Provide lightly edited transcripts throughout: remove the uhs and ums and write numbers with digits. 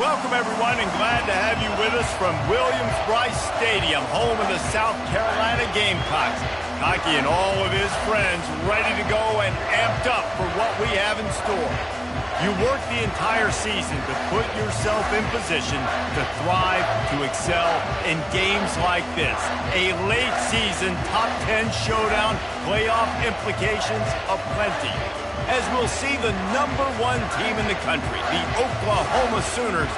Welcome, everyone, and glad to have you with us from Williams-Brice Stadium, home of the South Carolina Gamecocks. Hockey and all of his friends ready to go and amped up for what we have in store. You work the entire season to put yourself in position to thrive, to excel in games like this. A late season top 10 showdown, playoff implications aplenty. As we'll see the #1 team in the country, the Oklahoma Sooners,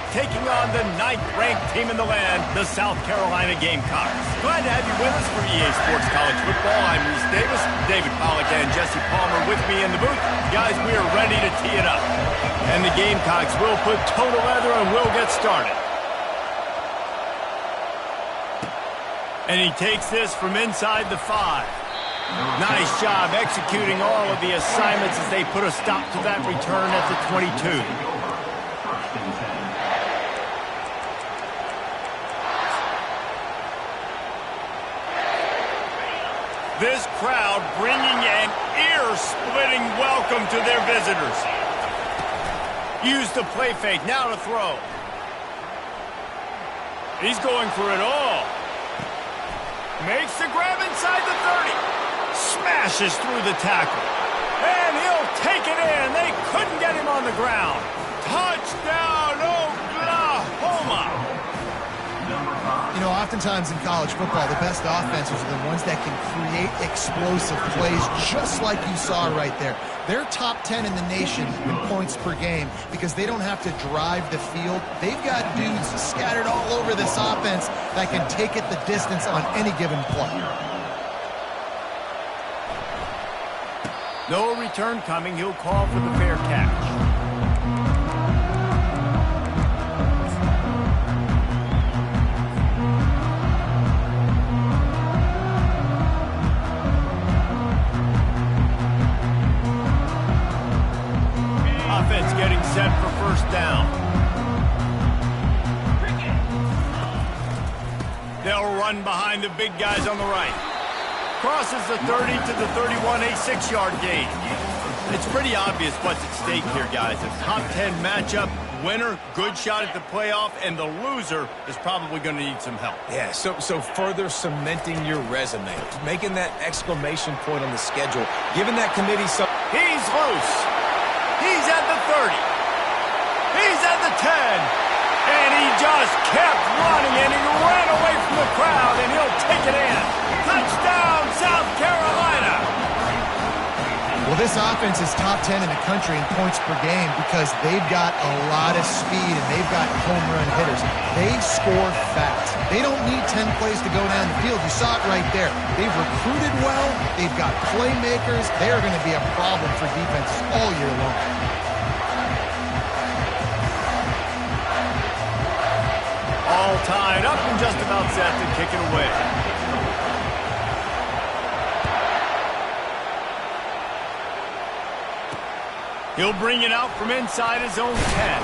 taking on the 9th-ranked team in the land, the South Carolina Gamecocks. Glad to have you with us for EA Sports College Football. I'm Reese Davis, David Pollack and Jesse Palmer with me in the booth. Guys, we are ready to tee it up. And the Gamecocks will put toe to leather and we'll get started. And he takes this from inside the 5. Nice job executing all of the assignments as they put a stop to that return at the 22. This crowd bringing an ear-splitting welcome to their visitors. Use the play fake, now to throw. He's going for it all. Makes the grab inside the 30. Smashes through the tackle. And he'll take it in. They couldn't get him on the ground. Touchdown, Oklahoma! You know, oftentimes in college football, the best offenses are the ones that can create explosive plays just like you saw right there. They're top 10 in the nation in points per game because they don't have to drive the field. They've got dudes scattered all over this offense that can take it the distance on any given play. No return coming. He'll call for the fair catch. Offense getting set for first down. They'll run behind the big guys on the right. Crosses the 30 to the 31, a 6-yard gain. It's pretty obvious what's at stake here, guys. A top 10 matchup, winner, good shot at the playoff, and the loser is probably going to need some help. Yeah, so further cementing your resume, making that exclamation point on the schedule, giving that committee some... He's loose. He's at the 30. He's at the 10. And he just kept running, and he ran away from the crowd, and he'll take it in. Touchdown, South Carolina! Well, this offense is top 10 in the country in points per game because they've got a lot of speed and they've got home run hitters. They score fast. They don't need 10 plays to go down the field. You saw it right there. They've recruited well. They've got playmakers. They're going to be a problem for defenses all year long. All tied up and just about set to kick it away. He'll bring it out from inside his own 10.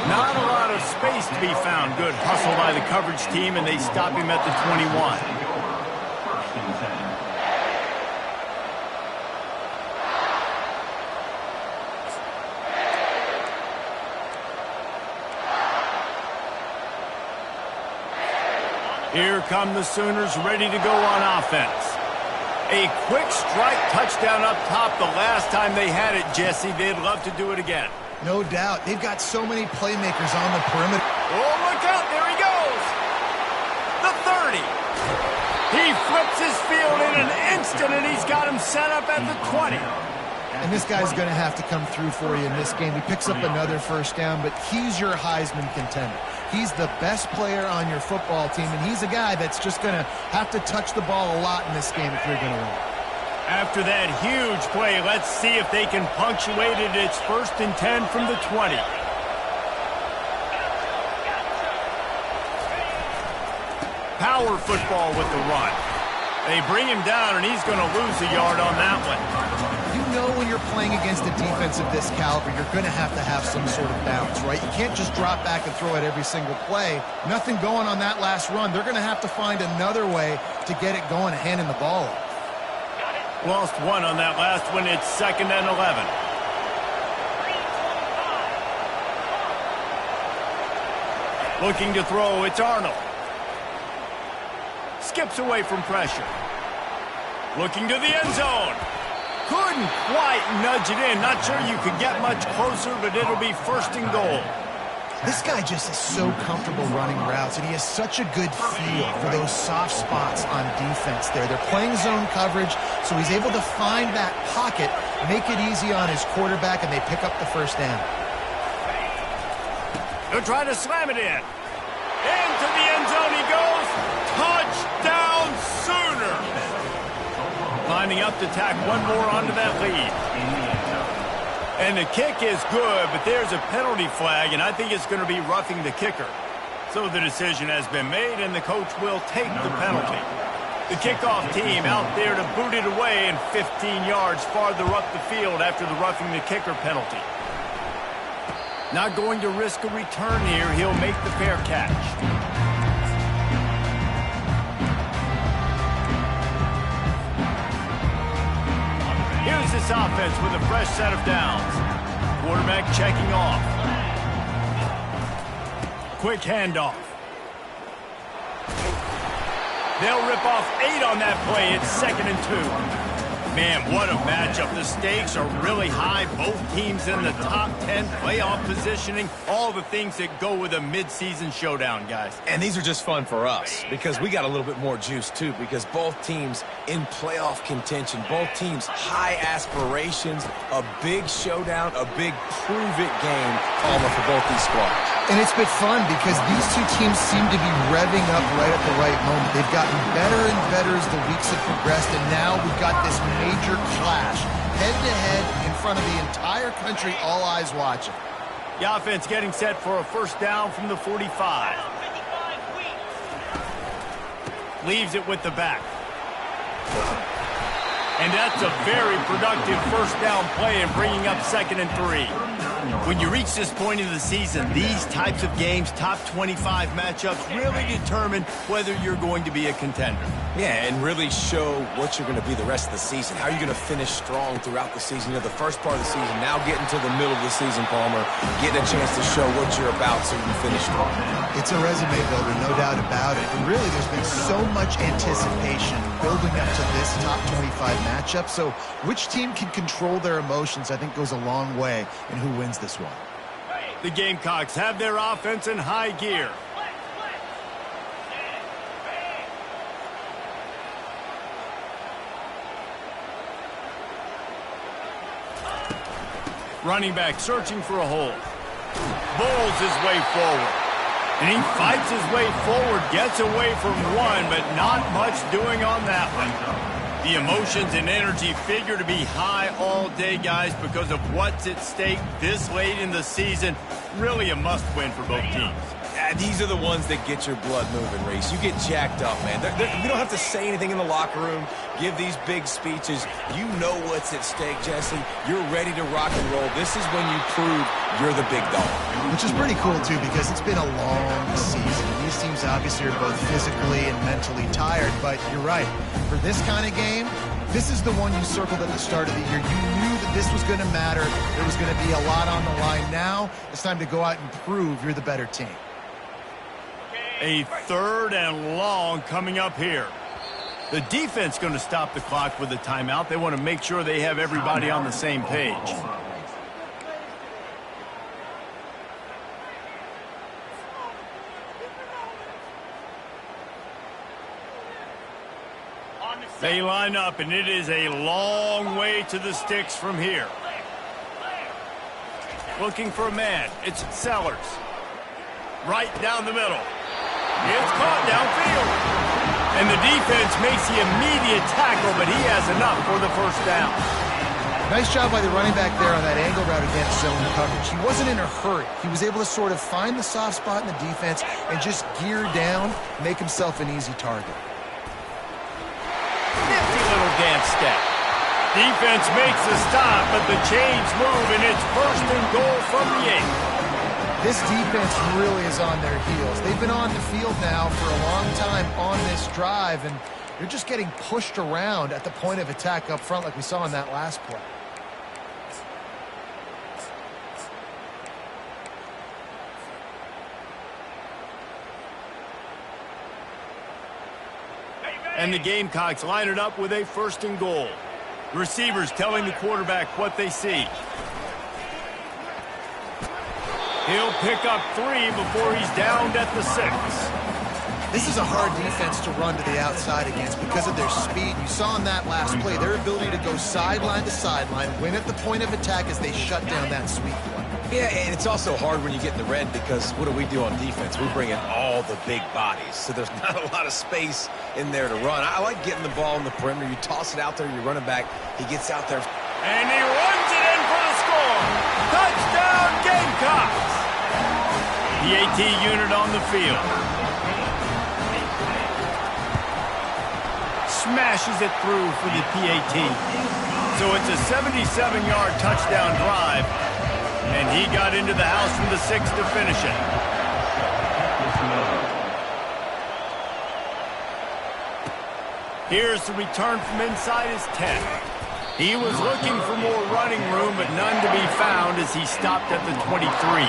Not a lot of space to be found. Good hustle by the coverage team, and they stop him at the 21. Here come the Sooners ready to go on offense. A quick strike touchdown up top the last time they had it, Jesse. They'd love to do it again. No doubt. They've got so many playmakers on the perimeter. Oh, look out. There he goes. The 30. He flips his field in an instant, and he's got him set up at the 20. And this guy's going to have to come through for you in this game. He picks up another first down, but he's your Heisman contender. He's the best player on your football team, and he's a guy that's just going to have to touch the ball a lot in this game if you're going to win. After that huge play, let's see if they can punctuate it. It's 1st and 10 from the 20. Power football with the run. They bring him down, and he's going to lose a yard on that one. You know when you're playing against a defense of this caliber, you're going to have some sort of balance, right? You can't just drop back and throw it every single play. Nothing going on that last run. They're going to have to find another way to get it going and handing the ball off. Lost one on that last one. It's 2nd and 11. Looking to throw, it's Arnold. Skips away from pressure. Looking to the end zone. Couldn't quite nudge it in. Not sure you could get much closer, but it'll be first and goal. This guy just is so comfortable running routes, and he has such a good feel for those soft spots on defense there. They're playing zone coverage, so he's able to find that pocket, make it easy on his quarterback, and they pick up the first down. They'll try to slam it in. Into the end zone he goes. Touchdown Sooner. Lining up to tack one more onto that lead. And the kick is good, but there's a penalty flag, and I think it's going to be roughing the kicker. So the decision has been made, and the coach will take the penalty. The kickoff team out there to boot it away and 15 yards farther up the field after the roughing the kicker penalty. Not going to risk a return here. He'll make the fair catch. Here's this offense with a fresh set of downs. Quarterback checking off. Quick handoff. They'll rip off 8 on that play. It's 2nd and 2. Man, what a matchup. The stakes are really high. Both teams in the top 10, playoff positioning, all the things that go with a midseason showdown, guys. And these are just fun for us because we got a little bit more juice, too, because both teams in playoff contention, both teams high aspirations, a big showdown, a big prove-it game, Palmer, for both these squads. And it's been fun because these two teams seem to be revving up right at the right moment. They've gotten better and better as the weeks have progressed, and now we've got this major clash, head-to-head in front of the entire country, all eyes watching. The offense getting set for a first down from the 45. Leaves it with the back. And that's a very productive first down play and bringing up 2nd and 3. When you reach this point in the season, these types of games, top 25 matchups, really determine whether you're going to be a contender. Yeah, and really show what you're going to be the rest of the season. How are you going to finish strong throughout the season? You know, the first part of the season, now getting to the middle of the season, Palmer, getting a chance to show what you're about so you finish strong. It's a resume builder, no doubt about it. And really, there's been so much anticipation building up to this top 25 matchup. So which team can control their emotions, I think, goes a long way in who wins this one. The Gamecocks have their offense in high gear. Running back searching for a hole. Bowls his way forward. And he fights his way forward, gets away from one, but not much doing on that one. The emotions and energy figure to be high all day, guys, because of what's at stake this late in the season. Really a must-win for both teams. These are the ones that get your blood moving, Reese. You get jacked up, man. You don't have to say anything in the locker room, give these big speeches. You know what's at stake, Jesse. You're ready to rock and roll. This is when you prove you're the big dog. Which is pretty cool, too, because it's been a long season. These teams obviously are both physically and mentally tired, but you're right. For this kind of game, this is the one you circled at the start of the year. You knew that this was going to matter. There was going to be a lot on the line. Now it's time to go out and prove you're the better team. A 3rd and long coming up here. The defense going to stop the clock with a timeout. They want to make sure they have everybody on the same page. They line up, and it is a long way to the sticks from here. Looking for a man. It's Sellers. Right down the middle. It's caught downfield. And the defense makes the immediate tackle, but he has enough for the first down. Nice job by the running back there on that angle route against zone coverage. He wasn't in a hurry. He was able to sort of find the soft spot in the defense and just gear down, make himself an easy target. Nifty little dance step. Defense makes the stop, but the chains move, and it's 1st and goal from the 8. This defense really is on their heels. They've been on the field now for a long time on this drive, and they're just getting pushed around at the point of attack up front like we saw in that last play. And the Gamecocks line it up with a 1st and goal. The receivers telling the quarterback what they see. He'll pick up 3 before he's downed at the 6. This is a hard defense to run to the outside against because of their speed. You saw in that last play their ability to go sideline to sideline, win at the point of attack as they shut down that sweep play. Yeah, and it's also hard when you get in the red because what do we do on defense? We bring in all the big bodies, so there's not a lot of space in there to run. I like getting the ball in the perimeter. You toss it out there, you run it back. He gets out there. And he runs it in for the score. Touchdown, Gamecocks. The AT unit on the field. Smashes it through for the PAT. So it's a 77-yard touchdown drive. And he got into the house from the 6 to finish it. Here's the return from inside his 10. He was looking for more running room, but none to be found as he stopped at the 23.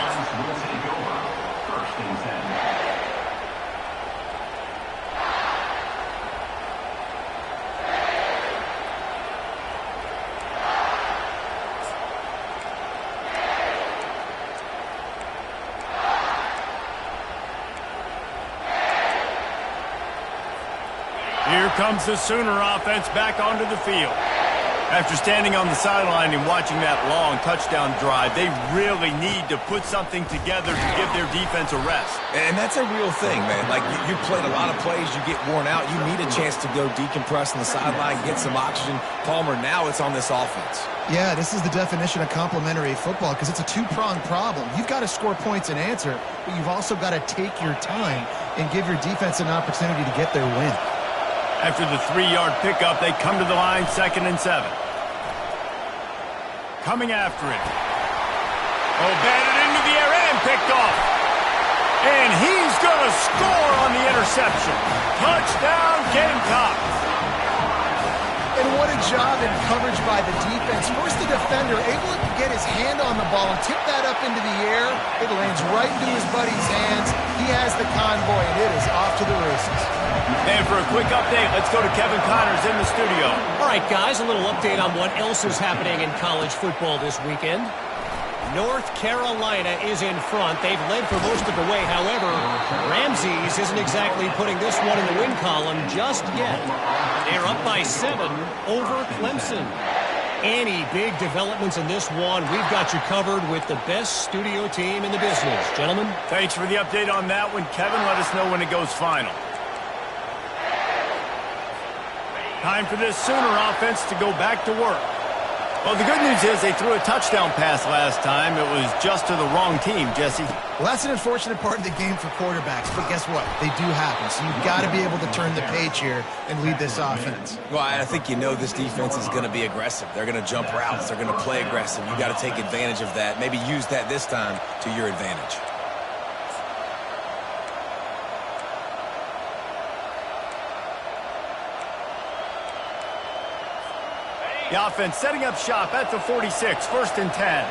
Here comes the Sooner offense back onto the field. After standing on the sideline and watching that long touchdown drive, they really need to put something together to give their defense a rest. And that's a real thing, man. Like, you played a lot of plays, you get worn out. You need a chance to go decompress on the sideline, get some oxygen. Palmer, now it's on this offense. Yeah, this is the definition of complementary football because it's a two-pronged problem. You've got to score points and answer, but you've also got to take your time and give your defense an opportunity to get their win. After the 3-yard pickup, they come to the line 2nd and 7. Coming after it. Oh, batted into the air and picked off. And he's going to score on the interception. Touchdown, Gamecocks. And what a job in coverage by the defense. First, the defender able to get his hand on the ball and tip that up into the air. It lands right into his buddy's hands. He has the convoy, and it is off to the races. And for a quick update, let's go to Kevin Connors in the studio. All right, guys, a little update on what else is happening in college football this weekend. North Carolina is in front. They've led for most of the way. However, Ramses isn't exactly putting this one in the win column just yet. They're up by 7 over Clemson. Any big developments in this one, we've got you covered with the best studio team in the business. Gentlemen. Thanks for the update on that one, Kevin. Let us know when it goes final. Time for this Sooner offense to go back to work. Well, the good news is they threw a touchdown pass last time. It was just to the wrong team, Jesse. Well, that's an unfortunate part of the game for quarterbacks, but guess what? They do happen, so you've got to be able to turn the page here and lead this offense. Well, I think you know this defense is going to be aggressive. They're going to jump routes. They're going to play aggressive. You've got to take advantage of that. Maybe use that this time to your advantage. The offense setting up shop at the 46, 1st and 10.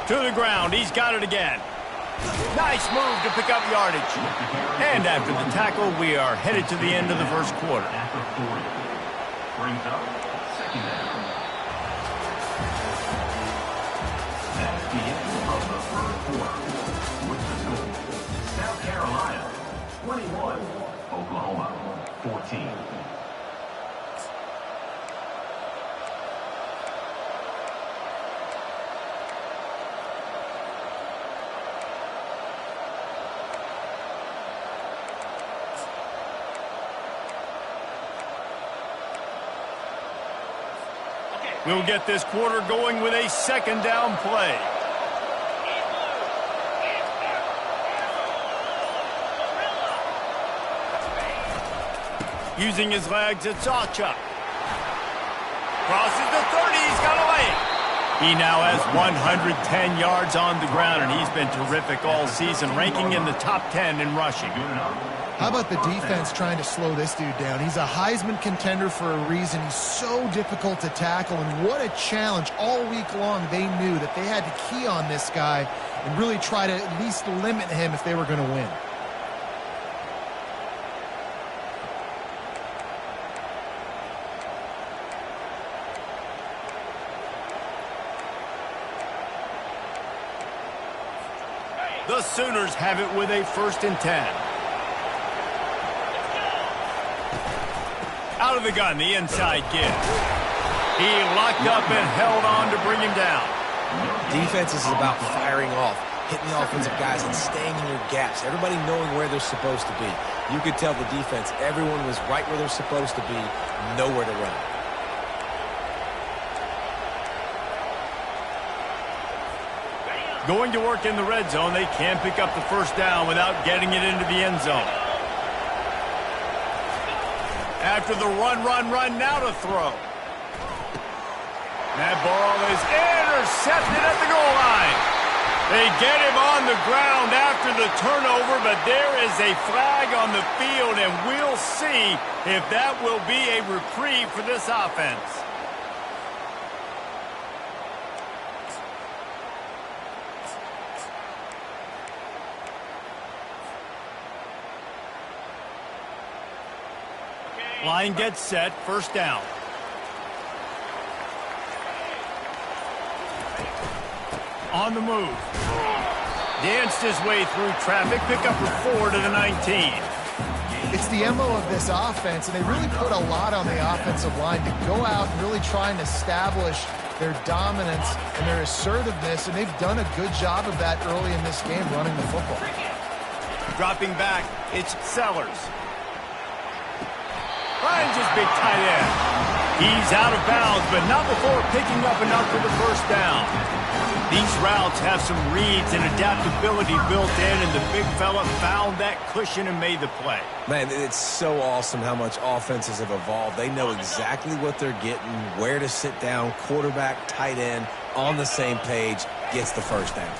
To the ground, he's got it again. Nice move to pick up yardage. And after the tackle, we are headed to the end of the first quarter. Brings up 2nd down. That's the end of the first quarter. With the score, South Carolina 21, Oklahoma 14. We'll get this quarter going with a 2nd down play. Using his legs, it's Sawchuk. Crosses the 30, he's got a lane. He now has 110 yards on the ground, and he's been terrific all season, ranking in the top 10 in rushing. How about the defense trying to slow this dude down? He's a Heisman contender for a reason. He's so difficult to tackle, and what a challenge. All week long, they knew that they had to key on this guy and really try to at least limit him if they were going to win. The Sooners have it with a 1st and 10. Out of the gun, the inside give. He locked up and held on to bring him down. Defense is about firing off, hitting the offensive guys, and staying in your gaps. Everybody knowing where they're supposed to be. You could tell the defense, everyone was right where they're supposed to be, nowhere to run. Going to work in the red zone, they can't pick up the 1st down without getting it into the end zone. After the run, now to throw. That ball is intercepted at the goal line. They get him on the ground after the turnover, but there is a flag on the field, and we'll see if that will be a reprieve for this offense. Line gets set, 1st down. On the move. Danced his way through traffic, pick up for 4 to the 19. It's the MO of this offense, and they really put a lot on the offensive line to go out and really try and establish their dominance and their assertiveness, and they've done a good job of that early in this game running the football. Dropping back, it's Sellers. Finds his big tight end. He's out of bounds, but not before picking up enough for the 1st down. These routes have some reads and adaptability built in, and the big fella found that cushion and made the play. Man, it's so awesome how much offenses have evolved. They know exactly what they're getting, where to sit down, quarterback, tight end, on the same page, gets the 1st down.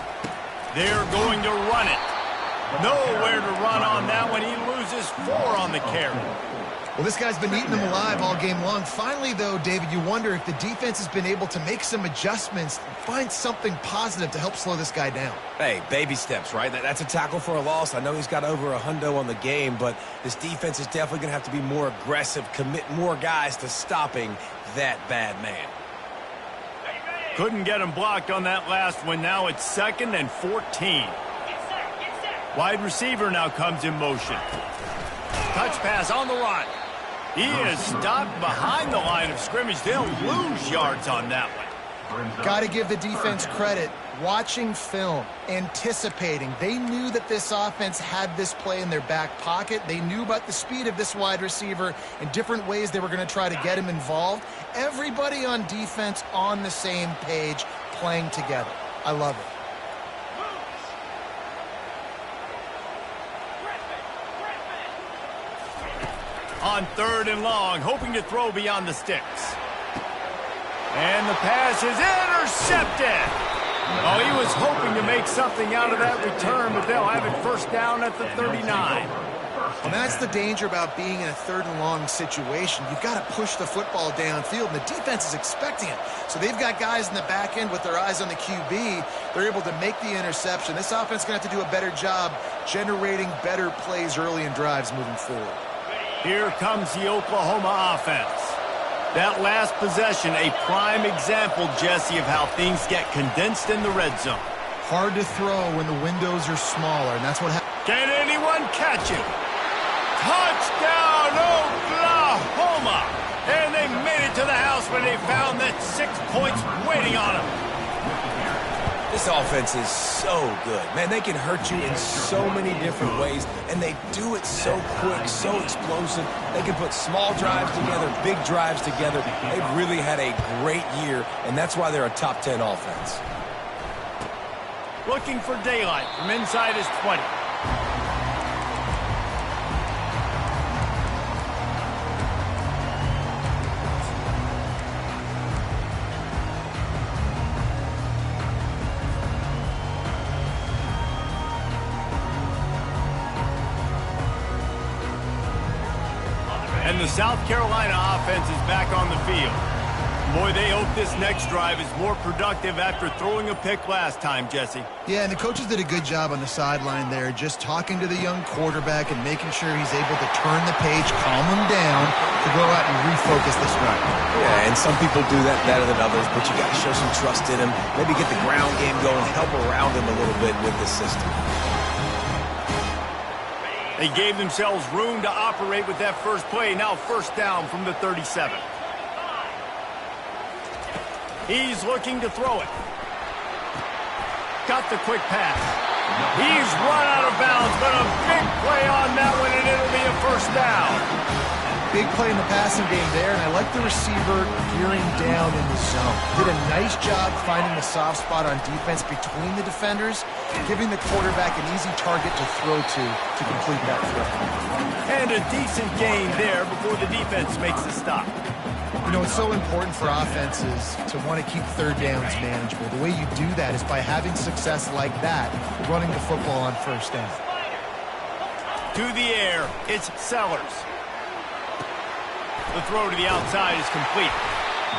They're going to run it. Nowhere to run on that one. He loses 4 on the carry. Well, this guy's been eating them alive all game long. Finally, though, David, you wonder if the defense has been able to make some adjustments, find something positive to help slow this guy down. Hey, baby steps, right? That's a tackle for a loss. I know he's got over a hundo on the game, but this defense is definitely going to have to be more aggressive, commit more guys to stopping that bad man. Couldn't get him blocked on that last one. Now it's 2nd and 14. Wide receiver now comes in motion. Touch pass on the run. He is stopped behind the line of scrimmage. They'll lose yards on that one. Got to give the defense credit. Watching film, anticipating. They knew that this offense had this play in their back pocket. They knew about the speed of this wide receiver and different ways they were going to try to get him involved. Everybody on defense on the same page, playing together. I love it. On 3rd and long, hoping to throw beyond the sticks. And the pass is intercepted. Oh, he was hoping to make something out of that return, but they'll have it 1st down at the 39. And that's the danger about being in a 3rd and long situation. You've got to push the football downfield, and the defense is expecting it. So they've got guys in the back end with their eyes on the QB. They're able to make the interception. This offense is going to have to do a better job generating better plays early in drives moving forward. Here comes the Oklahoma offense. That last possession, a prime example, Jesse, of how things get condensed in the red zone. Hard to throw when the windows are smaller, and that's what happens. Can anyone catch him? Touchdown, Oklahoma! And they made it to the house when they found that 6 points waiting on them. This offense is so good. Man, they can hurt you in so many different ways, and they do it so quick, so explosive. They can put small drives together, big drives together. They've really had a great year, and that's why they're a top 10 offense. Looking for daylight from inside his 20. And the South Carolina offense is back on the field. Boy, they hope this next drive is more productive after throwing a pick last time, Jesse. Yeah, and the coaches did a good job on the sideline there, just talking to the young quarterback and making sure he's able to turn the page, calm him down, to go out and refocus this drive. Yeah, and some people do that better than others, but you got to show some trust in him. Maybe get the ground game going, help around him a little bit with the system. They gave themselves room to operate with that first play. Now first down from the 37. He's looking to throw it. Got the quick pass. He's run out of bounds, but a big play on that one, and it'll be a first down. Big play in the passing game there, and I like the receiver gearing down in the zone. Did a nice job finding the soft spot on defense between the defenders, giving the quarterback an easy target to throw to complete that throw. And a decent gain there before the defense makes the stop. You know, it's so important for offenses to want to keep third downs manageable. The way you do that is by having success like that, running the football on first down. To the air, it's Sellers. The throw to the outside is complete.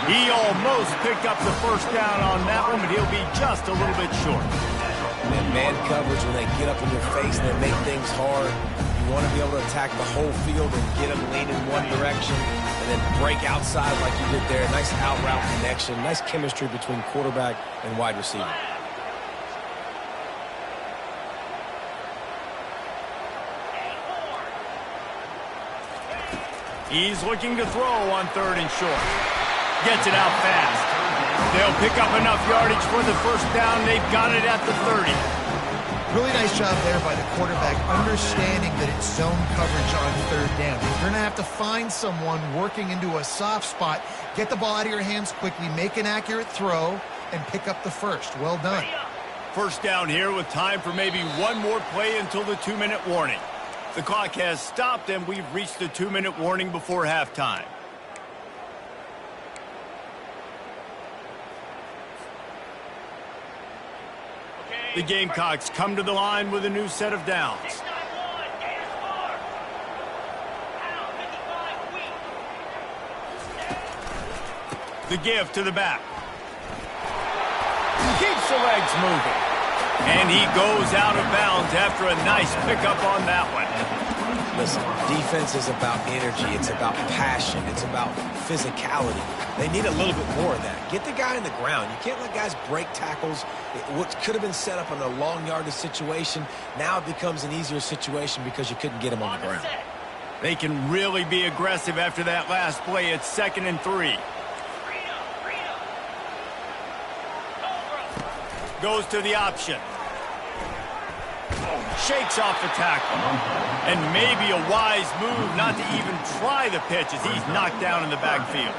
He almost picked up the first down on that one, but he'll be just a little bit short. And man coverage, when they get up in your face and they make things hard, you want to be able to attack the whole field and get them lean in one direction and then break outside like you did there. Nice out route connection, nice chemistry between quarterback and wide receiver. He's looking to throw on third and short. Gets it out fast. They'll pick up enough yardage for the first down. They've got it at the 30. Really nice job there by the quarterback, understanding that it's zone coverage on third down. You're going to have to find someone working into a soft spot, get the ball out of your hands quickly, make an accurate throw, and pick up the first. Well done. First down here with time for maybe one more play until the 2-minute warning. The clock has stopped, and we've reached the 2-minute warning before halftime. The Gamecocks come to the line with a new set of downs. The give to the back. Keeps the legs moving. And he goes out of bounds after a nice pickup on that one. Listen, defense is about energy. It's about passion. It's about physicality. They need a little bit more of that. Get the guy in the ground. You can't let guys break tackles. What could have been set up in a long yardage situation, now it becomes an easier situation because you couldn't get him on the ground. They can really be aggressive after that last play. It's 2nd and 3. Goes to the option. Shakes off the tackle. And maybe a wise move not to even try the pitch as he's knocked down in the backfield.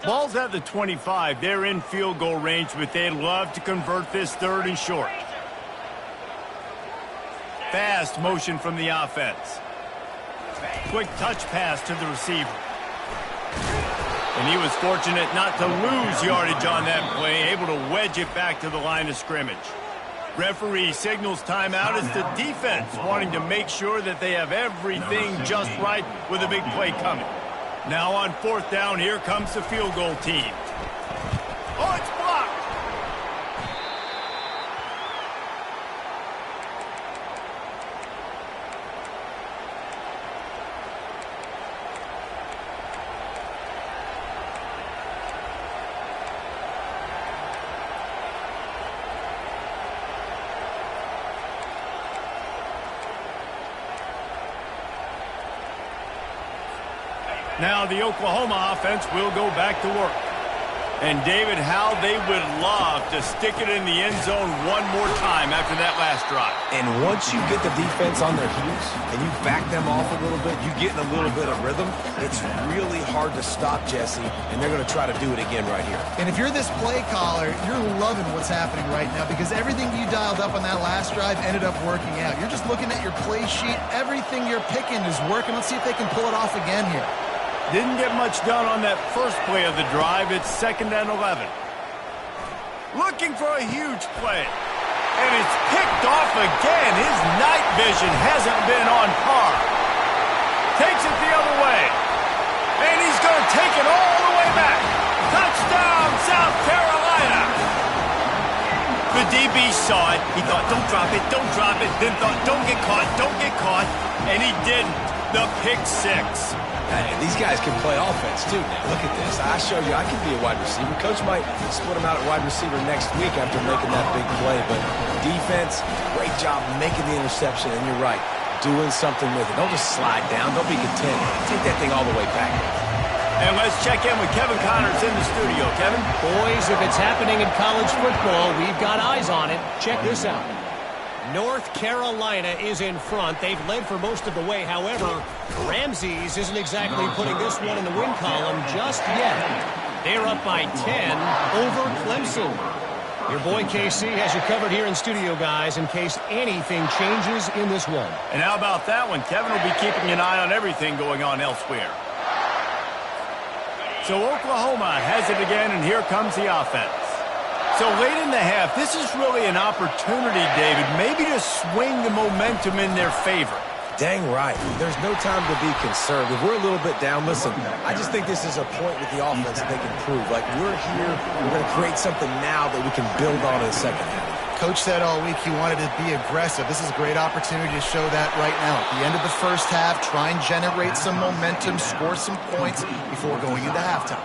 Ball's at the 25. They're in field goal range, but they'd love to convert this 3rd and short. Fast motion from the offense. Quick touch pass to the receiver. And he was fortunate not to lose yardage on that play, able to wedge it back to the line of scrimmage. Referee signals timeout as the defense wanting to make sure that they have everything just right with a big play coming. Now on 4th down, here comes the field goal team. Oh, it's blocked! Now the Oklahoma offense will go back to work. And, David, how they would love to stick it in the end zone one more time after that last drive. And once you get the defense on their heels and you back them off a little bit, you get in a little bit of rhythm, it's really hard to stop, Jesse, and they're going to try to do it again right here. And if you're this play caller, you're loving what's happening right now because everything you dialed up on that last drive ended up working out. You're just looking at your play sheet. Everything you're picking is working. Let's see if they can pull it off again here. Didn't get much done on that first play of the drive. It's 2nd and 11. Looking for a huge play. And it's picked off again. His night vision hasn't been on par. Takes it the other way. And he's going to take it all the way back. Touchdown, South Carolina. The DB saw it. He thought, don't drop it, don't drop it. Then thought, don't get caught, don't get caught. And he didn't. The pick six. Hey, these guys can play offense, too, now. Look at this. I showed you I can be a wide receiver. Coach might split him out at wide receiver next week after making that big play. But defense, great job making the interception. And you're right, doing something with it. Don't just slide down. Don't be content. Take that thing all the way back. And let's check in with Kevin Connors in the studio. Kevin? Boys, if it's happening in college football, we've got eyes on it. Check this out. North Carolina is in front. They've led for most of the way. However, Ramses isn't exactly putting this one in the win column just yet. They're up by 10 over Clemson. Your boy KC has you covered here in studio, guys, in case anything changes in this one. And how about that one? Kevin will be keeping an eye on everything going on elsewhere. So Oklahoma has it again, and here comes the offense. So late in the half, this is really an opportunity, David, maybe to swing the momentum in their favor. Dang right. There's no time to be concerned. If we're a little bit down, listen, I just think this is a point with the offense that they can prove. Like, we're here, we're going to create something now that we can build on in the second half. Coach said all week he wanted to be aggressive. This is a great opportunity to show that right now. At the end of the first half, try and generate some momentum, score some points before going into halftime.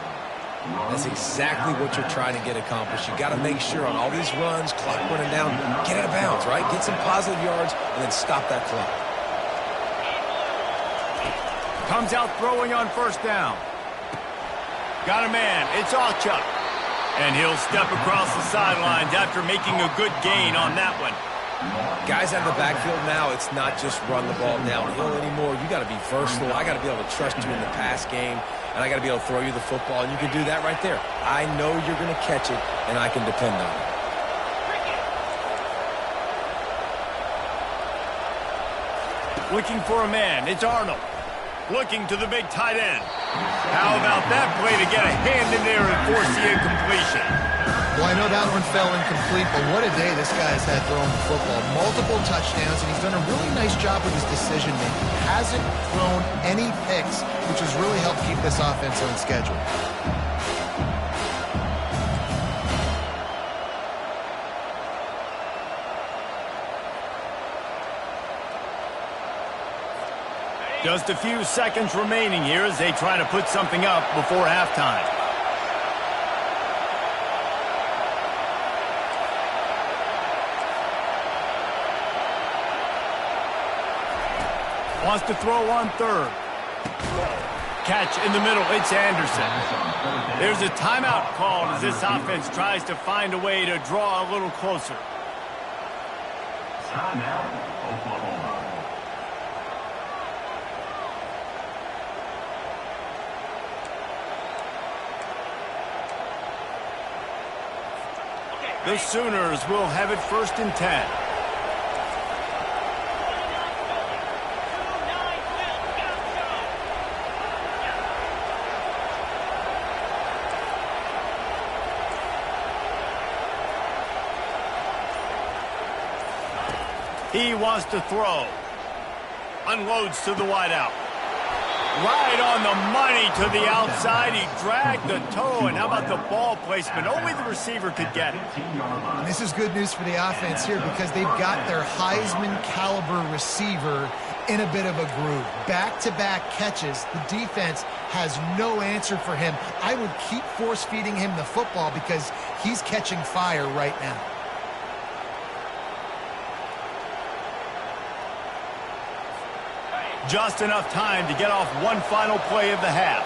That's exactly what you're trying to get accomplished. You got to make sure on all these runs, clock running down, get out of bounds, right? Get some positive yards, and then stop that clock. Comes out throwing on first down. Got a man. It's Alchuk. And he'll step across the sidelines after making a good gain on that one. Guys out of the backfield now, it's not just run the ball downhill anymore. You got to be versatile. I got to be able to trust you in the pass game, and I got to be able to throw you the football, and you can do that right there. I know you're going to catch it, and I can depend on it. Looking for a man. It's Arnold. Looking to the big tight end. How about that play to get a hand in there and force the incompletion? Well, I know that one fell incomplete, but what a day this guy has had throwing the football. Multiple touchdowns, and he's done a really nice job with his decision-making. Hasn't thrown any picks, which has really helped keep this offense on schedule. Just a few seconds remaining here as they try to put something up before halftime. Wants to throw on third. Catch in the middle. It's Anderson. There's a timeout called as this offense tries to find a way to draw a little closer. Timeout, Oklahoma. The Sooners will have it 1st and 10. He wants to throw. Unloads to the wideout. Right on the money to the outside. He dragged the toe. And how about the ball placement? Only the receiver could get it. And this is good news for the offense here because they've got their Heisman caliber receiver in a bit of a groove. Back-to-back catches. The defense has no answer for him. I would keep force-feeding him the football because he's catching fire right now. Just enough time to get off one final play of the half.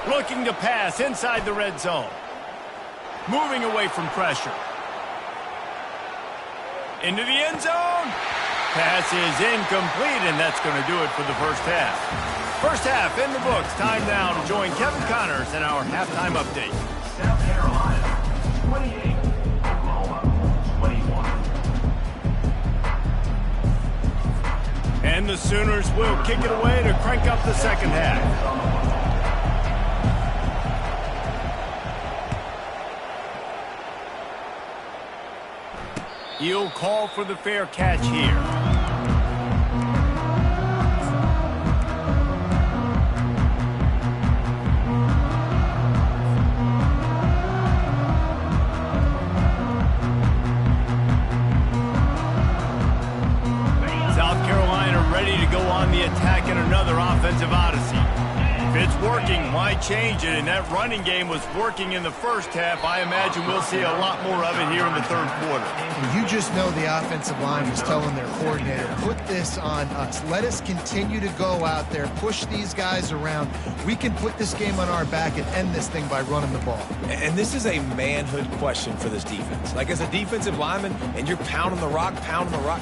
Looking to pass inside the red zone. Moving away from pressure. Into the end zone. Pass is incomplete, and that's going to do it for the first half. First half in the books. Time now to join Kevin Connors in our halftime update. South Carolina, 28. Oklahoma, 21. And the Sooners will kick it away to crank up the second half. He'll call for the fair catch here. South Carolina ready to go on the attack in another offensive odyssey. If it's working, why change it? And that running game was working in the first half. I imagine we'll see a lot more of it here in the third quarter. And you just know the offensive line was telling their coordinator, put this on us. Let us continue to go out there, push these guys around. We can put this game on our back and end this thing by running the ball. And this is a manhood question for this defense. Like, as a defensive lineman, and you're pounding the rock,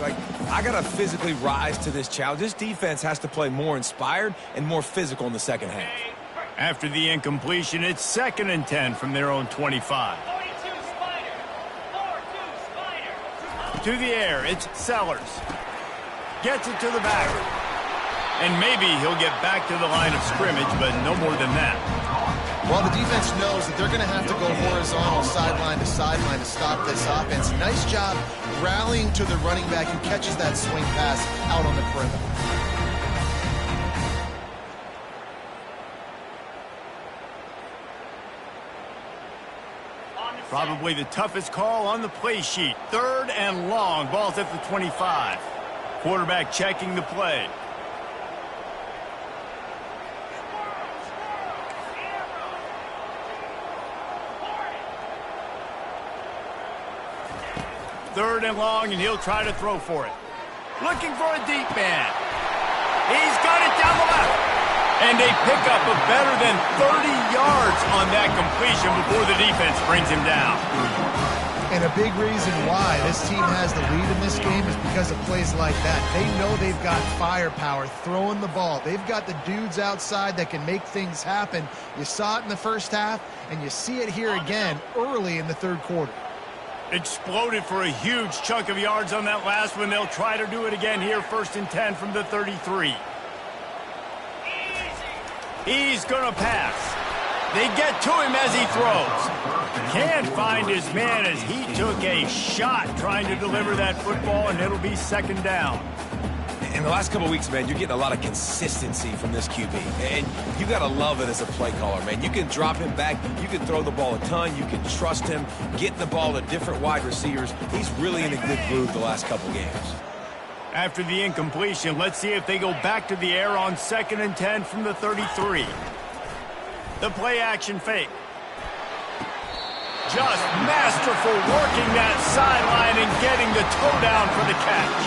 like, I got to physically rise to this challenge. This defense has to play more inspired and more physical in the second half. After the incompletion, it's 2nd and 10 from their own 25. To the air, it's Sellers. Gets it to the back. And maybe he'll get back to the line of scrimmage, but no more than that. Well, the defense knows that they're going to have to go horizontal sideline to sideline to stop this offense. Nice job rallying to the running back who catches that swing pass out on the perimeter. Probably the toughest call on the play sheet. 3rd and long. Ball's at the 25. Quarterback checking the play. Third and long, and he'll try to throw for it. Looking for a deep man. He's got it down the left. And a pickup of better than 30 yards on that completion before the defense brings him down. And a big reason why this team has the lead in this game is because of plays like that. They know they've got firepower throwing the ball. They've got the dudes outside that can make things happen. You saw it in the first half, and you see it here again early in the third quarter. Exploded for a huge chunk of yards on that last one. They'll try to do it again here, 1st and 10 from the 33. He's going to pass. They get to him as he throws. Can't find his man as he took a shot trying to deliver that football, and it'll be 2nd down. In the last couple of weeks, man, you're getting a lot of consistency from this QB. And you got to love it as a play caller, man. You can drop him back. You can throw the ball a ton. You can trust him, getting the ball to different wide receivers. He's really in a good groove the last couple games. After the incompletion, let's see if they go back to the air on 2nd and 10 from the 33. The play action fake. Just masterful working that sideline and getting the toe down for the catch.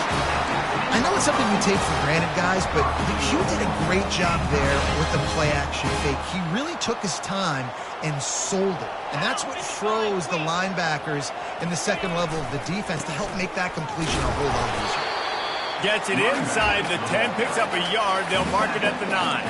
I know it's something we take for granted, guys, but Hugh did a great job there with the play action fake. He really took his time and sold it. And that's what froze the linebackers in the second level of the defense to help make that completion a whole lot easier. Gets it inside the 10, picks up a yard. They'll mark it at the 9.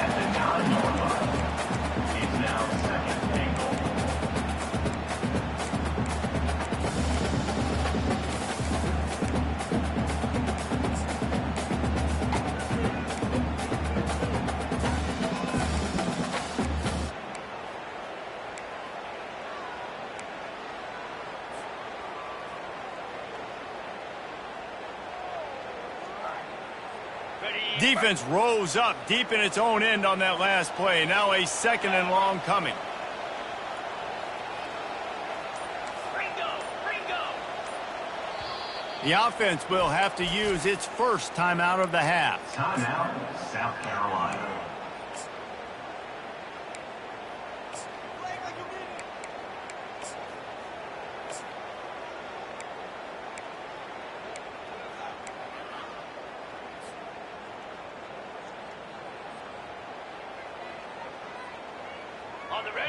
Defense rose up deep in its own end on that last play. Now a 2nd and long coming. The offense will have to use its first timeout of the half. Timeout, South Carolina.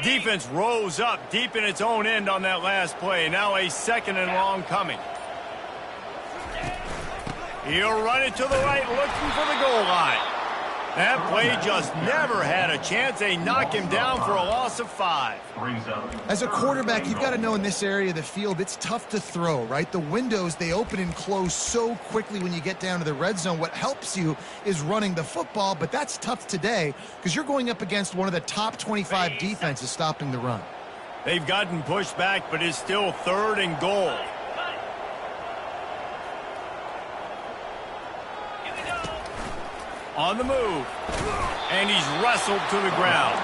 Defense rose up deep in its own end on that last play. Now a 2nd and long coming. He'll run it to the right, looking for the goal line. That play just never had a chance. They knock him down for a loss of 5. As a quarterback, you've got to know in this area of the field, it's tough to throw, right? The windows, they open and close so quickly when you get down to the red zone. What helps you is running the football, but that's tough today because you're going up against one of the top 25 defenses stopping the run. They've gotten pushed back, but it's still 3rd and goal. On the move, and he's wrestled to the ground.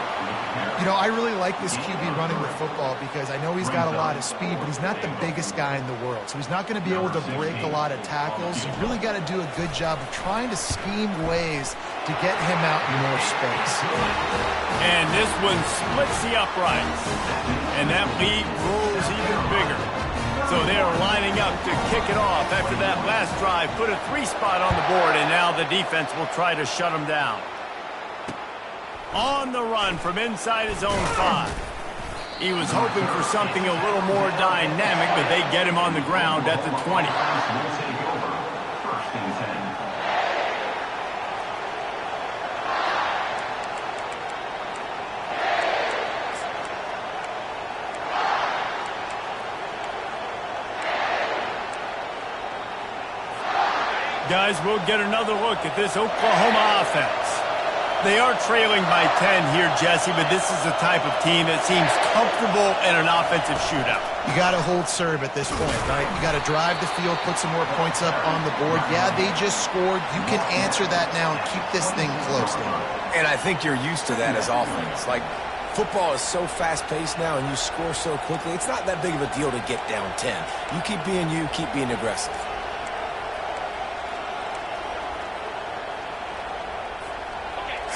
You know, I really like this QB running the football because I know he's got a lot of speed, but he's not the biggest guy in the world. So he's not going to be able to break a lot of tackles. You've really got to do a good job of trying to scheme ways to get him out in more space. And this one splits the uprights, and that lead grows even bigger. So they are lining up to kick it off after that last drive. Put a 3 spot on the board, and now the defense will try to shut them down. On the run from inside his own 5. He was hoping for something a little more dynamic, but they get him on the ground at the 20. Guys, we'll get another look at this Oklahoma offense. They are trailing by 10 here, Jesse, but this is the type of team that seems comfortable in an offensive shootout. You got to hold serve at this point, right? You got to drive the field, put some more points up on the board. Yeah, they just scored. You can answer that now and keep this thing close. And I think you're used to that as offense. Like, football is so fast-paced now and you score so quickly, it's not that big of a deal to get down 10. You keep being you, keep being aggressive.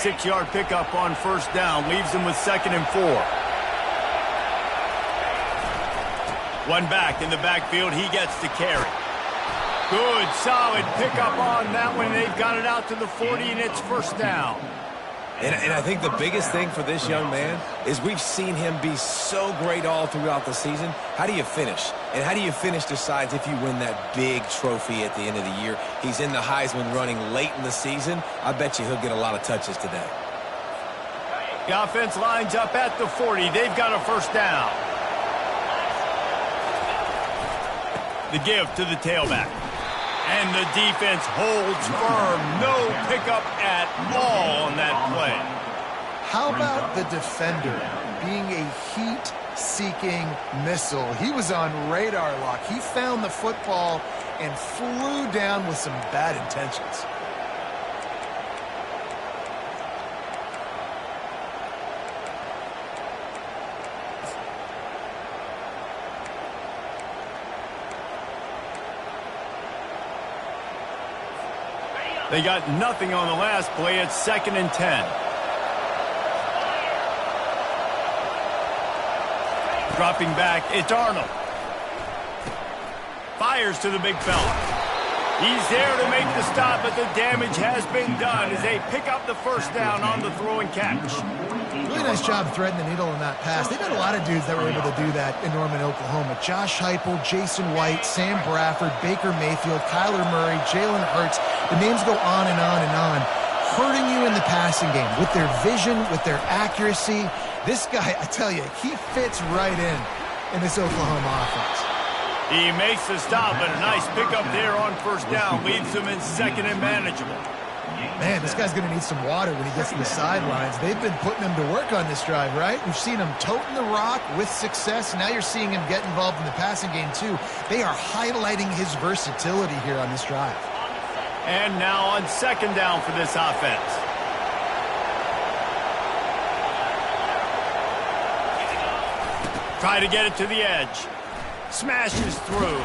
6-yard pickup on 1st down. Leaves them with 2nd and 4. One back in the backfield. He gets to carry. Good, solid pickup on that one. They've got it out to the 40, and it's 1st down. And I think the biggest thing for this young man is we've seen him be so great all throughout the season. How do you finish? And how do you finish decides if you win that big trophy at the end of the year. He's in the Heisman running late in the season. I bet you he'll get a lot of touches today. The offense lines up at the 40. They've got a 1st down. The give to the tailback. And the defense holds firm. No pickup at all on that play. How about the defender being a heat-seeking missile? He was on radar lock. He found the football and flew down with some bad intentions. They got nothing on the last play. It's 2nd and 10. Dropping back, it's Arnold. Fires to the big fella. He's there to make the stop, but the damage has been done as they pick up the 1st down on the throw and catch. Really nice job threading the needle on that pass. They've got a lot of dudes that were able to do that in Norman, Oklahoma. Josh Heupel, Jason White, Sam Bradford, Baker Mayfield, Kyler Murray, Jalen Hurts. The names go on and on and on. Hurting you in the passing game with their vision, with their accuracy. This guy, I tell you, he fits right in this Oklahoma offense. He makes the stop, but a nice pickup there on 1st down. Leaves him in 2nd and manageable. Man, this guy's going to need some water when he gets to the sidelines. They've been putting him to work on this drive, right? We've seen him toting the rock with success. Now you're seeing him get involved in the passing game, too. They are highlighting his versatility here on this drive. And now on 2nd down for this offense. Try to get it to the edge. Smashes through.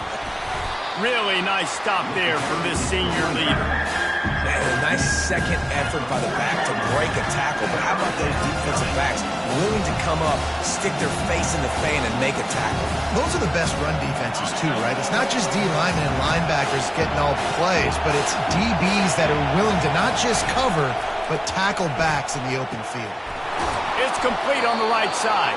Really nice stop there from this senior leader. Man, a nice second effort by the back to break a tackle. But how about those defensive backs willing to come up, stick their face in the fan, and make a tackle? Those are the best run defenses, too, right? It's not just D linemen and linebackers getting all the plays, but it's DBs that are willing to not just cover, but tackle backs in the open field. It's complete on the right side.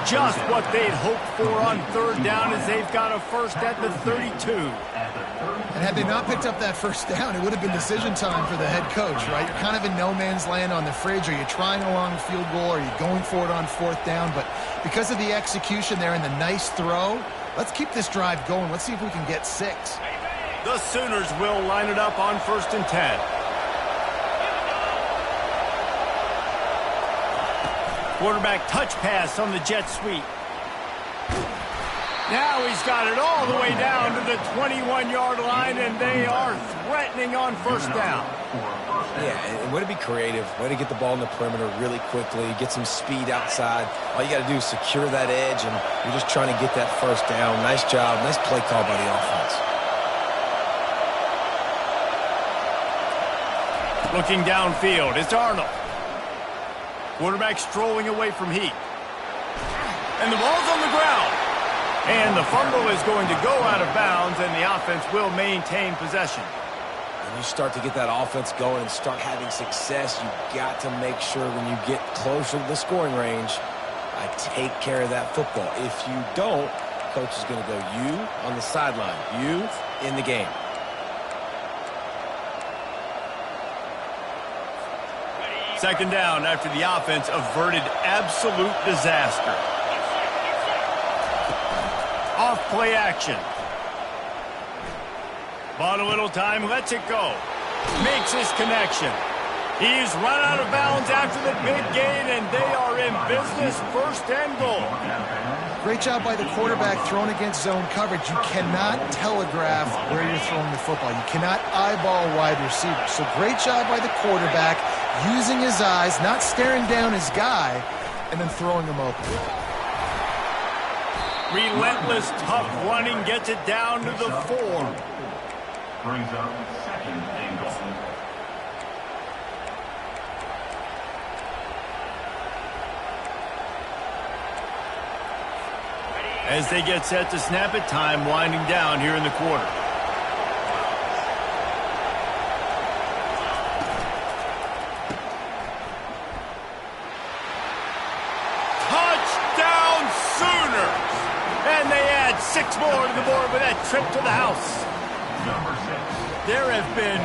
Just what they'd hoped for on third down as they've got a first at the 32. And had they not picked up that first down, it would have been decision time for the head coach, right? You're kind of in no man's land on the fridge. Are you trying a long field goal? Are you going for it on fourth down? But because of the execution there and the nice throw, let's keep this drive going. Let's see if we can get 6. The Sooners will line it up on 1st and 10. Quarterback touch pass on the jet sweep. Now he's got it all the way down to the 21-yard line, and they are threatening on first down. Yeah, and way to be creative. Way to get the ball in the perimeter really quickly, get some speed outside. All you got to do is secure that edge, and you're just trying to get that first down. Nice job. Nice play call by the offense. Looking downfield, it's Arnold. Quarterback strolling away from Heat. And the ball's on the ground. And the fumble is going to go out of bounds, and the offense will maintain possession. When you start to get that offense going and start having success, you've got to make sure when you get closer to the scoring range, I take care of that football. If you don't, coach is going to go, you on the sideline, you in the game. Second down after the offense averted absolute disaster. Off play action. Bought a little time, lets it go. Makes his connection. He's run out of bounds after the big gain, and they are in business, 1st and goal. Great job by the quarterback thrown against zone coverage. You cannot telegraph where you're throwing the football. You cannot eyeball wide receivers. So great job by the quarterback using his eyes, not staring down his guy, and then throwing him open. Relentless, tough running gets it down to the 4. Brings up 2nd and goal. As they get set to snap it, time winding down here in the quarter. Touchdown Sooners! And they add 6 more to the board with that trip to the house. Number 6. There have been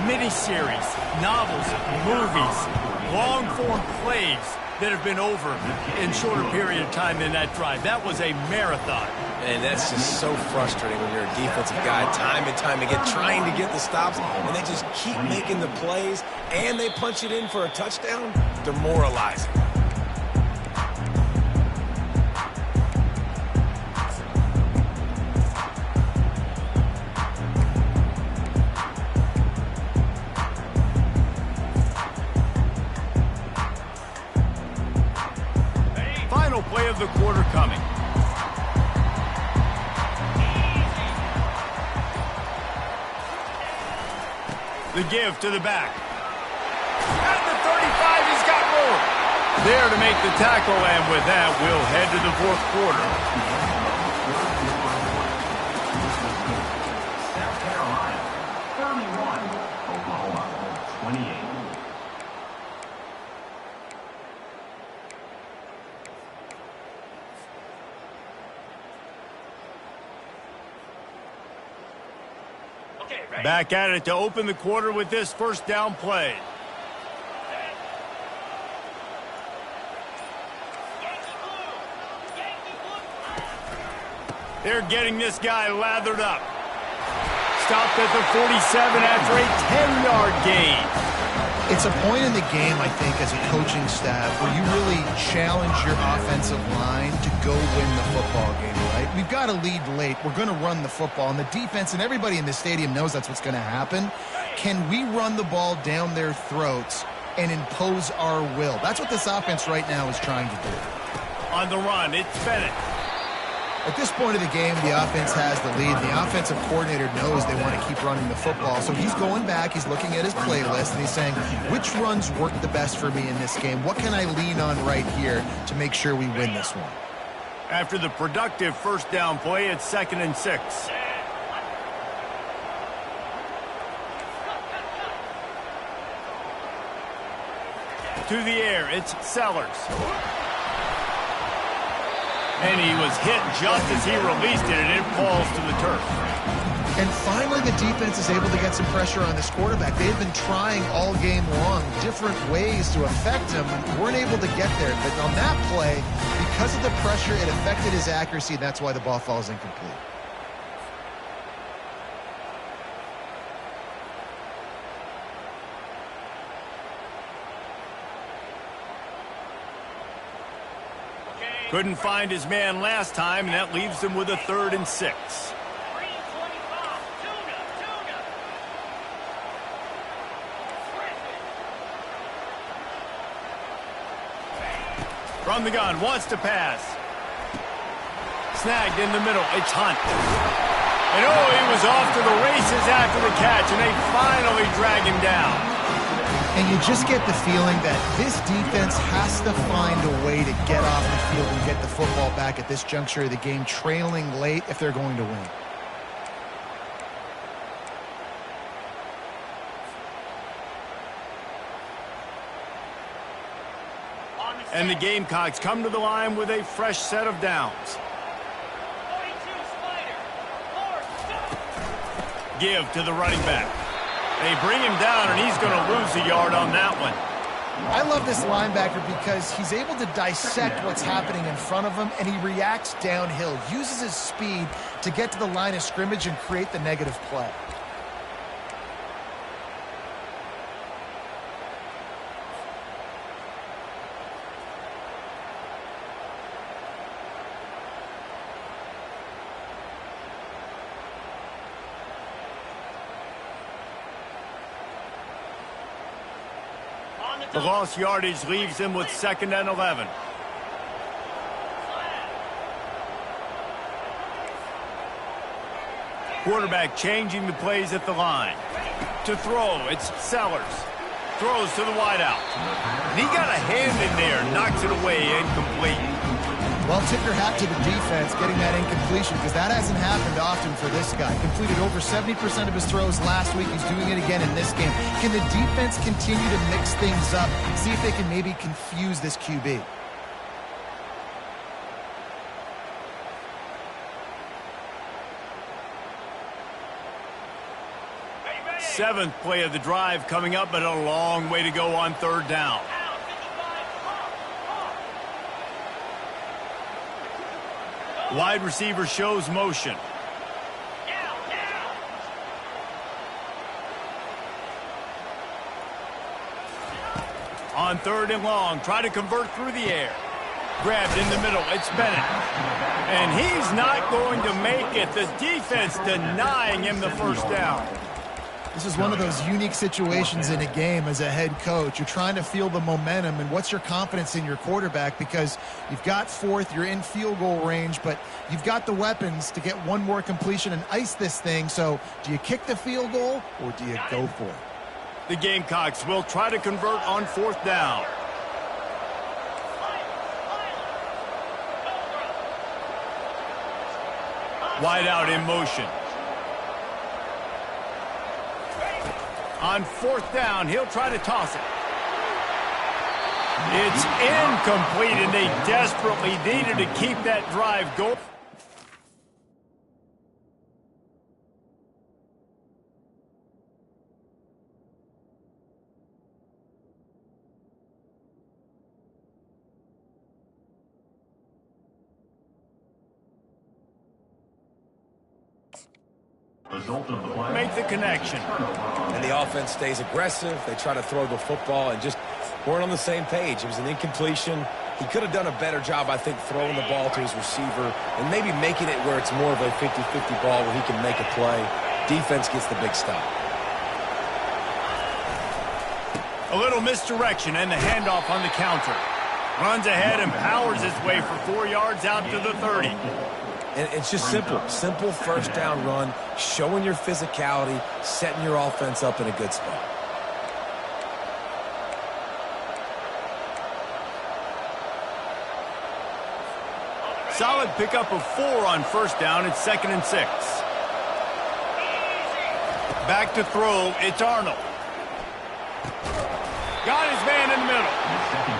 miniseries, novels, movies, long-form plays that have been over in shorter period of time than that drive. That was a marathon. And that's just so frustrating when you're a defensive guy, time and time again, trying to get the stops, and they just keep making the plays, and they punch it in for a touchdown. Demoralizing. Play of the quarter coming. The give to the back. At the 35, he's got more. There to make the tackle, and with that, we'll head to the 4th quarter. South Carolina, 31. Oklahoma, 28. Back at it to open the quarter with this first down play. They're getting this guy lathered up. Stopped at the 47 after a 10-yard gain. It's a point in the game, I think, as a coaching staff, where you really challenge your offensive line to go win the football game, right? We've got to lead late. We're going to run the football, and the defense and everybody in the stadium knows that's what's going to happen. Can we run the ball down their throats and impose our will? That's what this offense right now is trying to do. On the run, it's Bennett. At this point of the game, the offense has the lead. The offensive coordinator knows they want to keep running the football. So he's going back, he's looking at his playlist, and he's saying, which runs work the best for me in this game? What can I lean on right here to make sure we win this one? After the productive first down play, it's 2nd and 6. To the air, it's Sellers. And he was hit just as he released it, and it falls to the turf. And finally, the defense is able to get some pressure on this quarterback. They've been trying all game long different ways to affect him, and weren't able to get there. But on that play, because of the pressure, it affected his accuracy, and that's why the ball falls incomplete. Couldn't find his man last time, and that leaves him with a 3rd and 6. From the gun, wants to pass. Snagged in the middle, it's Hunt. And oh, he was off to the races after the catch, and they finally drag him down. And you just get the feeling that this defense has to find a way to get off the field and get the football back at this juncture of the game, trailing late if they're going to win. And the Gamecocks come to the line with a fresh set of downs. Give to the running back. They bring him down, and he's going to lose a yard on that one. I love this linebacker because he's able to dissect what's happening in front of him, and he reacts downhill, uses his speed to get to the line of scrimmage and create the negative play. The lost yardage leaves him with 2nd and 11. Quarterback changing the plays at the line. To throw, it's Sellers. Throws to the wideout. And he got a hand in there, knocks it away, incomplete. Well, tip your hat to the defense getting that incompletion, because that hasn't happened often for this guy. Completed over 70% of his throws last week. He's doing it again in this game. Can the defense continue to mix things up, see if they can maybe confuse this QB? Seventh play of the drive coming up, but a long way to go on 3rd down. Wide receiver shows motion. On 3rd and long, try to convert through the air. Grabbed in the middle, it's Bennett. And he's not going to make it. The defense denying him the 1st down. This is one of those unique situations in a game as a head coach. You're trying to feel the momentum, and what's your confidence in your quarterback, because you've got 4th, you're in field goal range, but you've got the weapons to get one more completion and ice this thing. So do you kick the field goal or do you go for it? The Gamecocks will try to convert on 4th down. Wide out in motion. On 4th down, he'll try to toss it. It's incomplete, and they desperately needed to keep that drive going. Make the connection. And the offense stays aggressive. They try to throw the football and just weren't on the same page. It was an incompletion. He could have done a better job, I think, throwing the ball to his receiver and maybe making it where it's more of a 50-50 ball where he can make a play. Defense gets the big stop. A little misdirection and the handoff on the counter. Runs ahead and powers his way for 4 yards out to the 30. And it's just simple 1st down run, showing your physicality, setting your offense up in a good spot. Solid pickup of 4 on 1st down. It's 2nd and 6. Back to throw. It's Arnold. Got his man in the middle.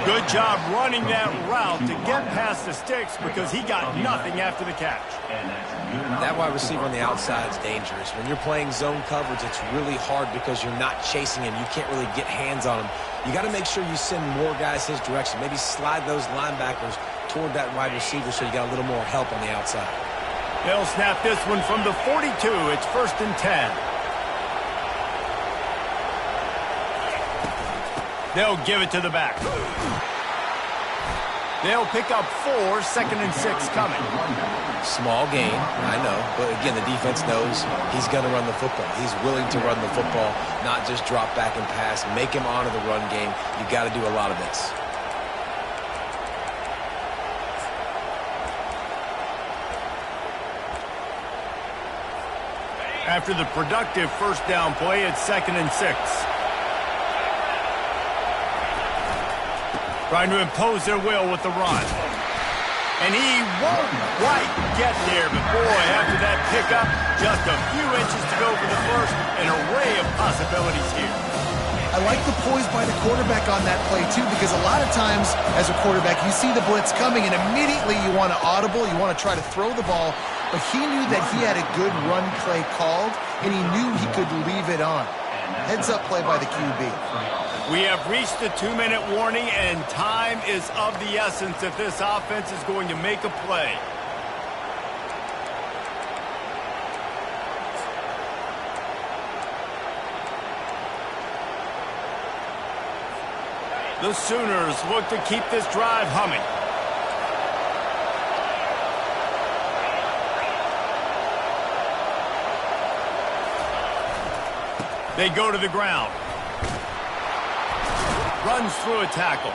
Good job running that route to get past the sticks because he got nothing after the catch. That wide receiver on the outside is dangerous. When you're playing zone coverage, it's really hard because you're not chasing him. You can't really get hands on him. You got to make sure you send more guys his direction. Maybe slide those linebackers toward that wide receiver so you got a little more help on the outside. They'll snap this one from the 42. It's 1st and 10. They'll give it to the back. They'll pick up 4, 2nd and 6 coming. Small gain, I know. But again, the defense knows he's going to run the football. He's willing to run the football, not just drop back and pass. Make him honor the run game. You got to do a lot of this. After the productive 1st down play, it's 2nd and 6. Trying to impose their will with the run. And he won't quite get there, but boy, after that pickup, just a few inches to go for the first. An array of possibilities here. I like the poise by the quarterback on that play, too, because a lot of times, as a quarterback, you see the blitz coming, and immediately you want to audible, you want to try to throw the ball, but he knew that he had a good run play called, and he knew he could leave it on. Heads-up play by the QB. We have reached the 2-minute warning, and time is of the essence if this offense is going to make a play. The Sooners look to keep this drive humming. They go to the ground. Runs through a tackle.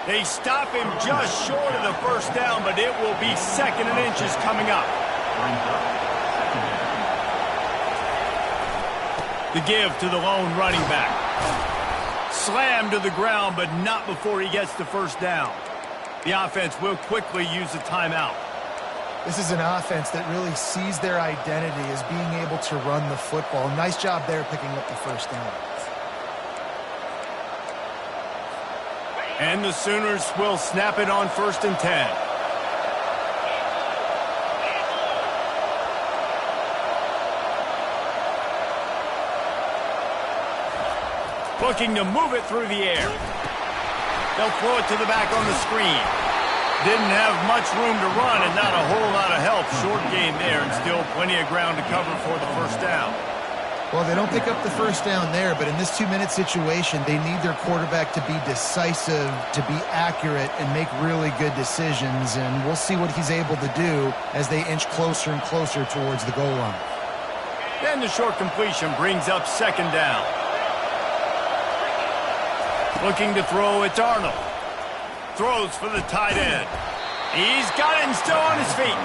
They stop him just short of the 1st down, but it will be 2nd and inches coming up. The give to the lone running back. Slammed to the ground, but not before he gets the 1st down. The offense will quickly use a timeout. This is an offense that really sees their identity as being able to run the football. Nice job there picking up the 1st down. And the Sooners will snap it on 1st and 10. Looking to move it through the air. They'll throw it to the back on the screen. Didn't have much room to run and not a whole lot of help. Short gain there and still plenty of ground to cover for the 1st down. Well, they don't pick up the 1st down there, but in this 2-minute situation, they need their quarterback to be decisive, to be accurate, and make really good decisions. And we'll see what he's able to do as they inch closer and closer towards the goal line. Then the short completion brings up 2nd down. Looking to throw, it's Arnold. Throws for the tight end. He's got it and still on his feet.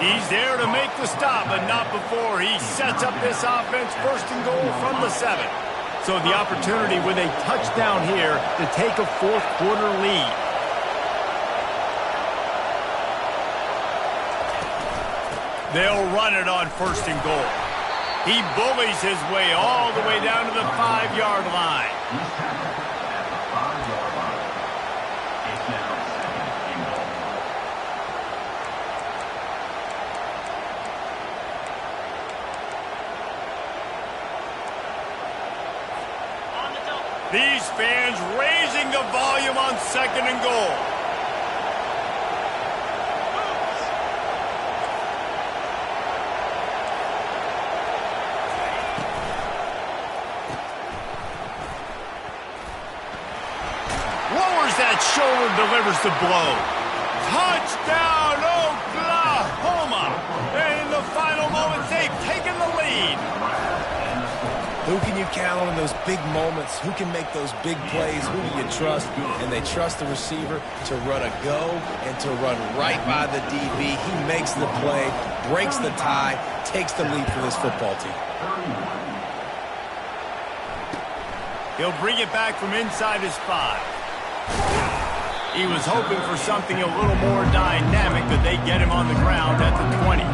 He's there to make the stop, but not before he sets up this offense 1st and goal from the 7. So the opportunity with a touchdown here to take a 4th quarter lead. They'll run it on 1st and goal. He bullies his way all the way down to the 5-yard line. These fans raising the volume on 2nd and goal. Lowers that shoulder, delivers the blow. Touchdown, Oklahoma! And in the final moments, they've taken the lead. Who can you count on in those big moments? Who can make those big plays? Who do you trust? And they trust the receiver to run a go and to run right by the DB. He makes the play, breaks the tie, takes the lead for this football team. He'll bring it back from inside his 5. He was hoping for something a little more dynamic, but they get him on the ground at the 20.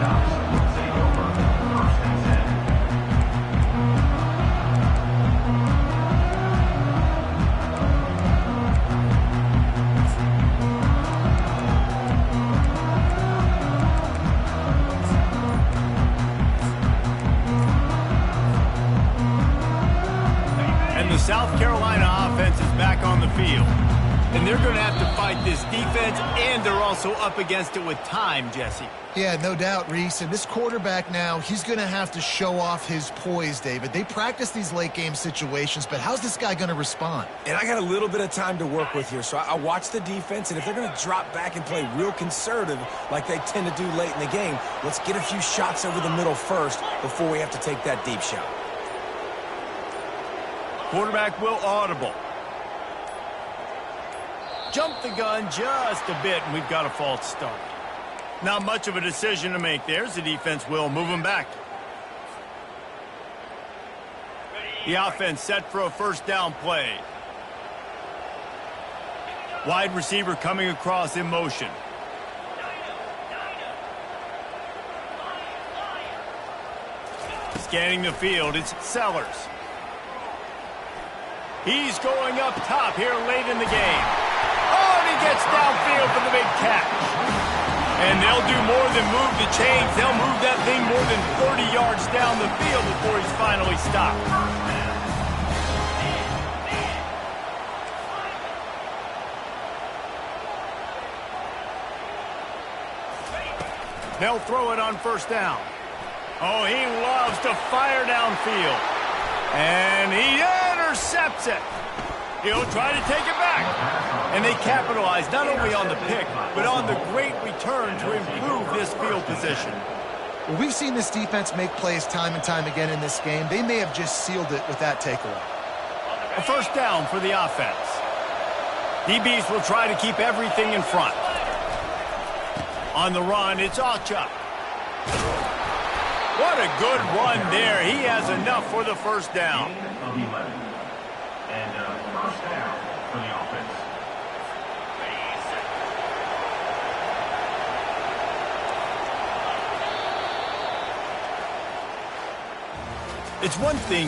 South Carolina offense is back on the field. And they're going to have to fight this defense, and they're also up against it with time, Jesse. Yeah, no doubt, Reese. And this quarterback now, he's going to have to show off his poise, David. They practice these late-game situations, but how's this guy going to respond? And I got a little bit of time to work with here, so I watch the defense, and if they're going to drop back and play real conservative like they tend to do late in the game, let's get a few shots over the middle first before we have to take that deep shot. Quarterback will audible. Jump the gun just a bit, and we've got a false start. Not much of a decision to make there, as the defense will move him back. The offense set for a first down play. Wide receiver coming across in motion. Scanning the field, it's Sellers. He's going up top here late in the game. Oh, and he gets downfield for the big catch. And they'll do more than move the chains. They'll move that thing more than 30 yards down the field before he's finally stopped. They'll throw it on first down. Oh, he loves to fire downfield. And he intercepts it. He'll try to take it back. And they capitalize not only on the pick, but on the great return to improve this field position. Well, we've seen this defense make plays time and time again in this game. They may have just sealed it with that takeaway. A first down for the offense. DBs will try to keep everything in front. On the run, it's Ocha. What a good run there. He has enough for the first down. Of 11. And first down for the offense. It's one thing